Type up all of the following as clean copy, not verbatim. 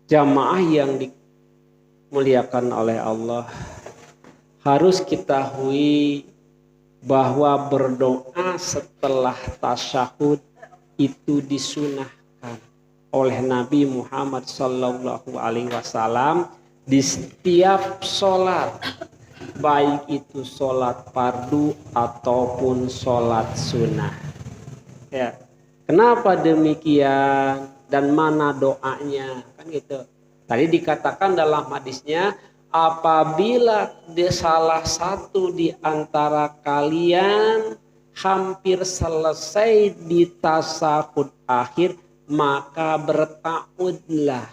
Jamaah yang dimuliakan oleh Allah, harus ketahui bahwa berdoa setelah tasyahud itu disunahkan oleh Nabi Muhammad sallallahu alaihi wasallam di setiap sholat, baik itu sholat fardu ataupun sholat sunnah. Ya, kenapa demikian dan mana doanya? Kan gitu. Tadi dikatakan dalam hadisnya, apabila salah satu di antara kalian hampir selesai di tasyahud akhir, maka bertaudlah,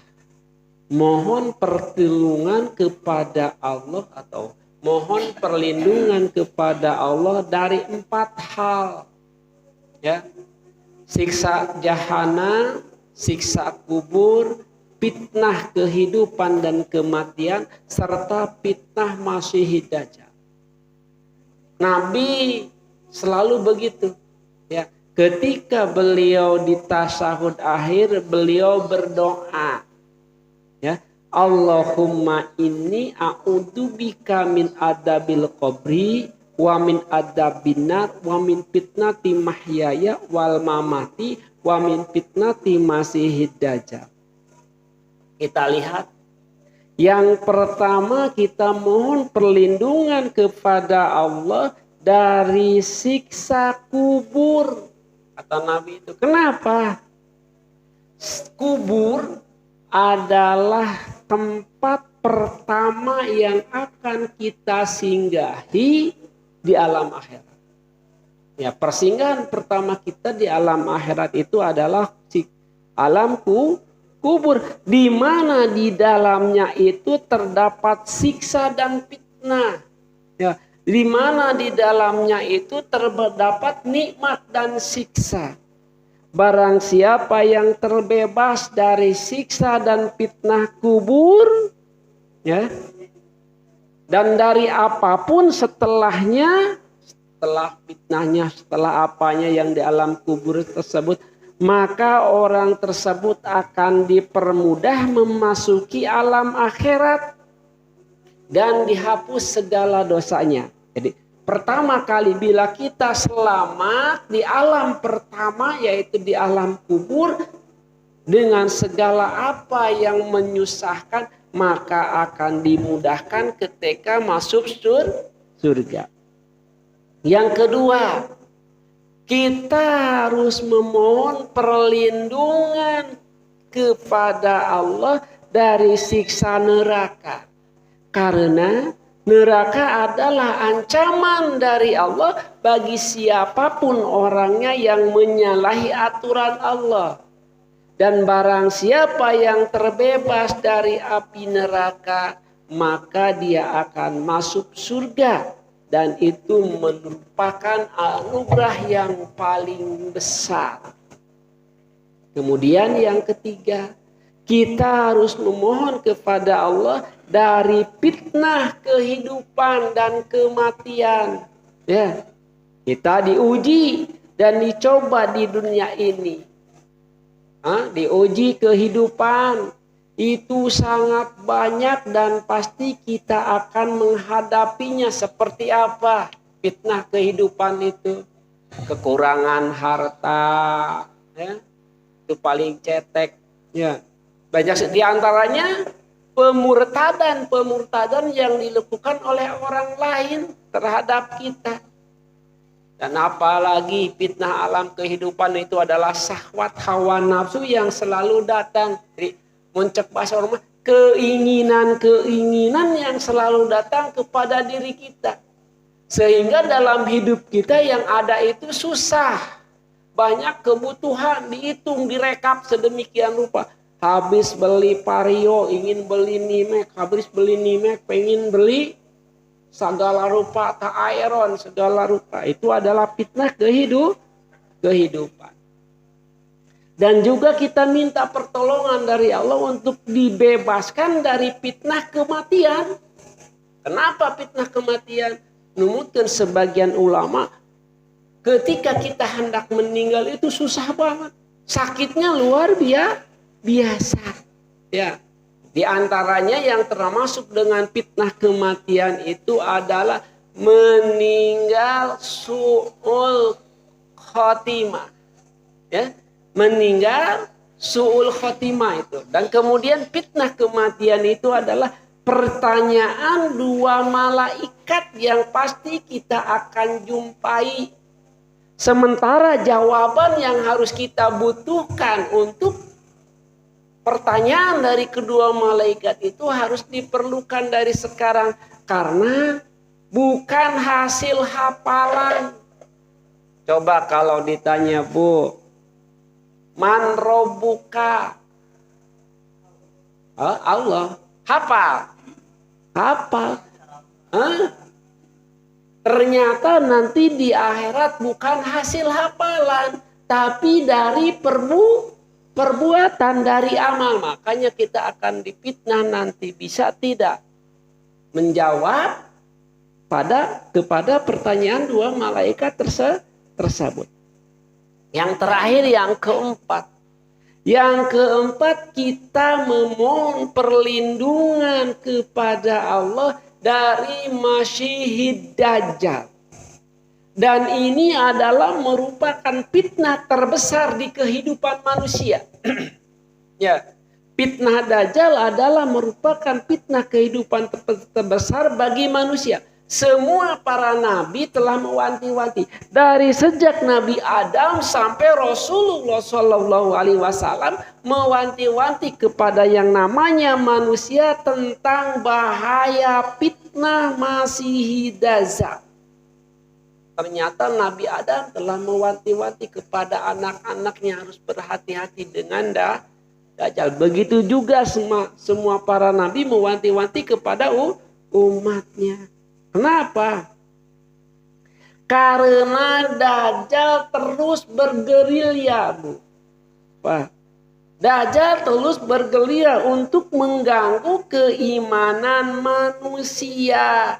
mohon pertolongan kepada Allah atau mohon perlindungan kepada Allah dari 4 hal. Ya, siksa jahanam, siksa kubur, fitnah kehidupan dan kematian, serta fitnah Masih Dajjal. Nabi selalu begitu. Ya, ketika beliau di tasyahud akhir, beliau berdoa. Ya, Allahumma inni a'udzubika min adabil qabri wa min adzabinar wa min fitnati mahyaya wal mamati wa min fitnati masihid dajjal. Kita lihat, yang pertama kita mohon perlindungan kepada Allah dari siksa kubur, kata Nabi itu. Kenapa? Kubur adalah tempat pertama yang akan kita singgahi di alam akhirat. Ya, persinggahan pertama kita di alam akhirat itu adalah alam kubur, di mana di dalamnya itu terdapat siksa dan fitnah. Ya, di mana di dalamnya itu terdapat nikmat dan siksa. Barang siapa yang terbebas dari siksa dan fitnah kubur, ya, dan dari apapun setelahnya, setelah fitnahnya, setelah apanya yang di alam kubur tersebut, maka orang tersebut akan dipermudah memasuki alam akhirat dan dihapus segala dosanya. Jadi pertama kali bila kita selamat di alam pertama, yaitu di alam kubur, dengan segala apa yang menyusahkan, maka akan dimudahkan ketika masuk surga. Yang kedua, kita harus memohon perlindungan kepada Allah dari siksa neraka. Karena neraka adalah ancaman dari Allah bagi siapapun orangnya yang menyalahi aturan Allah. Dan barang siapa yang terbebas dari api neraka, maka dia akan masuk surga. Dan itu merupakan anugerah yang paling besar. Kemudian yang ketiga, kita harus memohon kepada Allah dari fitnah kehidupan dan kematian. Ya, kita diuji dan dicoba di dunia ini. Diuji kehidupan itu sangat banyak dan pasti kita akan menghadapinya. Seperti apa fitnah kehidupan itu? Kekurangan harta, ya, itu paling cetek. Ya, banyak diantaranya pemurtadan yang dilakukan oleh orang lain terhadap kita. Dan apalagi fitnah alam kehidupan itu adalah syahwat hawa nafsu yang selalu datang. Jadi muncak bahasa orang, keinginan yang selalu datang kepada diri kita. Sehingga dalam hidup kita yang ada itu susah. Banyak kebutuhan dihitung, direkap sedemikian rupa. Habis beli Vario, ingin beli Nimek. Habis beli Nimek, pengen beli segala rupa, Aeron, segala rupa. Itu adalah fitnah kehidupan. Dan juga kita minta pertolongan dari Allah untuk dibebaskan dari fitnah kematian. Kenapa fitnah kematian? Menurut sebagian ulama, ketika kita hendak meninggal itu susah banget. Sakitnya luar biasa. Ya. Di antaranya yang termasuk dengan fitnah kematian itu adalah meninggal su'ul khotimah. Ya, meninggal su'ul khotimah itu. Dan kemudian fitnah kematian itu adalah pertanyaan dua malaikat yang pasti kita akan jumpai. Sementara jawaban yang harus kita butuhkan untuk pertanyaan dari kedua malaikat itu harus diperlukan dari sekarang. Karena bukan hasil hafalan. Coba kalau ditanya, Bu, man robbuka? Allah. Hafal. Ternyata nanti di akhirat bukan hasil hafalan, tapi dari perbuatan, dari amal. Makanya kita akan difitnah nanti, bisa tidak menjawab kepada pertanyaan dua malaikat tersebut. Yang terakhir, yang keempat. Yang keempat, kita memohon perlindungan kepada Allah dari Masihid Dajjal. Dan ini adalah merupakan fitnah terbesar di kehidupan manusia. Ya, fitnah Dajjal adalah merupakan fitnah kehidupan terbesar bagi manusia. Semua para nabi telah mewanti-wanti, dari sejak Nabi Adam sampai Rasulullah Shallallahu Alaihi Wasallam mewanti-wanti kepada yang namanya manusia tentang bahaya fitnah Masihid Dajjal. Ternyata Nabi Adam telah mewanti-wanti kepada anak-anaknya harus berhati-hati dengan Dajjal. Begitu juga semua para nabi mewanti-wanti kepada umatnya. Kenapa? Karena Dajjal terus bergerilya, Bu. Pak, Dajjal terus bergerilya untuk mengganggu keimanan manusia.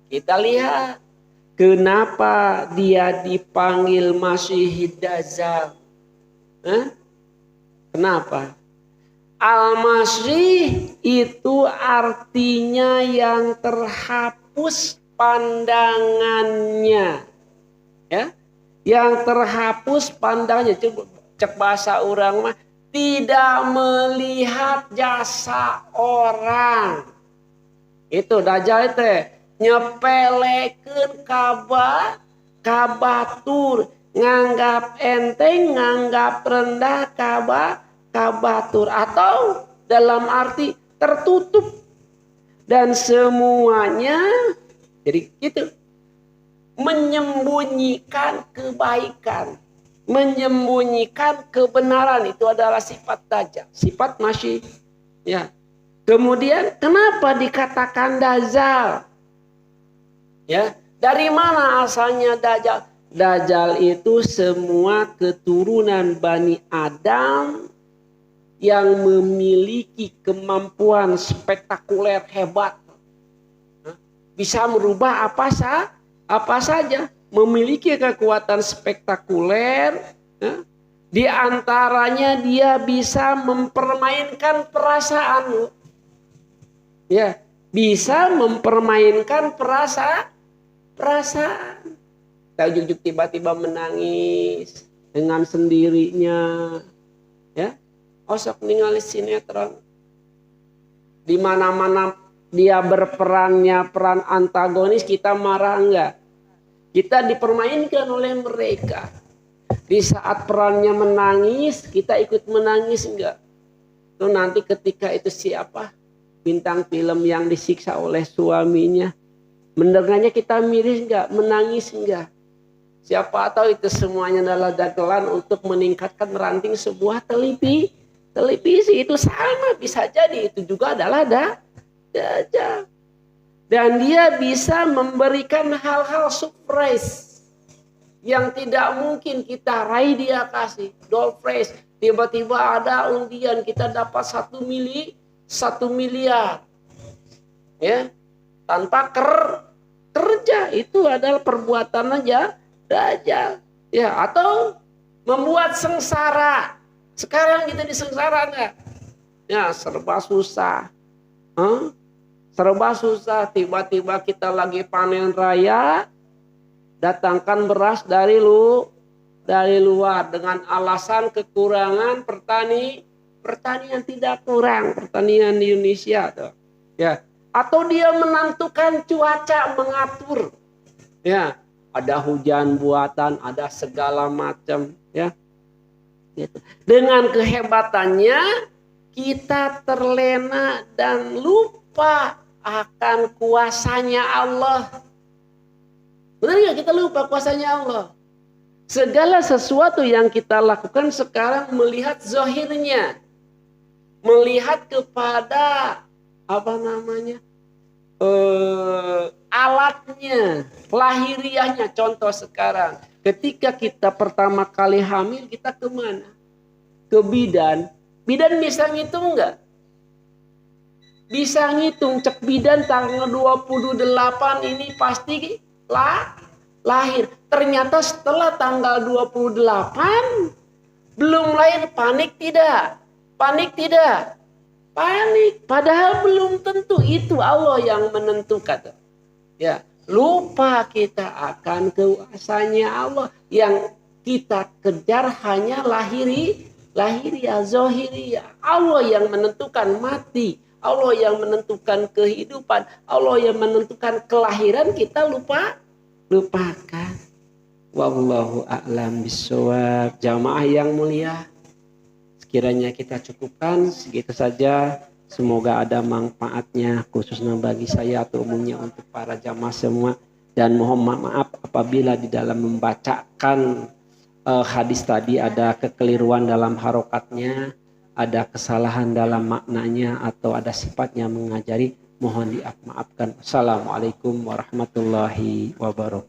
Kita lihat kenapa dia dipanggil Masihid Dajjal. Kenapa? Al-Masih itu artinya yang terhapus pandangannya. Ya, yang terhapus pandangannya. Cek bahasa orang mah, tidak melihat jasa orang. Itu Dajjal itu nyepelekeun kabatur, nganggap enteng, nganggap rendah kabatur, atau dalam arti tertutup, dan semuanya jadi gitu, menyembunyikan kebaikan, menyembunyikan kebenaran. Itu adalah sifat Dajjal, sifat Masih. Ya. Kemudian kenapa dikatakan Dajjal? Ya, dari mana asalnya Dajjal? Dajjal itu semua keturunan Bani Adam yang memiliki kemampuan spektakuler hebat. Bisa merubah apa saja. Memiliki kekuatan spektakuler. Di antaranya dia bisa mempermainkan perasaan. Ya, bisa mempermainkan perasaan. Tajuk tiba-tiba menangis dengan sendirinya. Ya. Osok ningali sinetron. Di mana-mana dia berperannya peran antagonis, kita marah enggak? Kita dipermainkan oleh mereka. Di saat perannya menangis, kita ikut menangis enggak? Tuh nanti ketika itu siapa? Bintang film yang disiksa oleh suaminya. Mendengarnya kita miris enggak? Menangis enggak? Siapa tahu itu semuanya adalah dagelan untuk meningkatkan ranting sebuah televisi. Itu sama, bisa jadi itu juga adalah Dajjal. Dan dia bisa memberikan hal-hal surprise yang tidak mungkin kita raih, dia kasih door prize. Tiba-tiba ada undian, kita dapat 1 miliar. Ya, tanpa kerja. Itu adalah perbuatan aja Dajjal. Ya, atau membuat sengsara. Sekarang kita disengsara enggak? Ya, serba susah. Serba susah. Tiba-tiba kita lagi panen raya, datangkan beras dari luar dengan alasan kekurangan pertanian tidak kurang, pertanian di Indonesia tuh. Ya. Atau dia menentukan cuaca, mengatur. Ya, ada hujan buatan, ada segala macam, ya. Gitu. Dengan kehebatannya kita terlena dan lupa akan kuasanya Allah. Benar nggak, kita lupa kuasanya Allah? Segala sesuatu yang kita lakukan sekarang melihat zahirnya, melihat kepada alatnya, lahiriahnya. Contoh sekarang, ketika kita pertama kali hamil, kita kemana? Ke bidan. Bidan bisa ngitung nggak? Bisa ngitung, cek bidan tanggal 28 ini pasti lahir. Ternyata setelah tanggal 28 belum lahir, panik tidak? Panik tidak? Panik. Padahal belum tentu, itu Allah yang menentukan. Ya, lupa kita akan kuasanya Allah. Yang kita kejar hanya lahiriah, zahiriah. Allah yang menentukan mati. Allah yang menentukan kehidupan. Allah yang menentukan kelahiran, kita lupakan. Wallahu a'lam bishawab. Jamaah yang mulia, sekiranya kita cukupkan segitu saja. Semoga ada manfaatnya, khususnya bagi saya atau umumnya untuk para jamaah semua. Dan mohon maaf apabila di dalam membacakan hadis tadi ada kekeliruan dalam harokatnya, ada kesalahan dalam maknanya, atau ada sifatnya mengajari. Mohon dimaafkan. Assalamualaikum warahmatullahi wabarakatuh.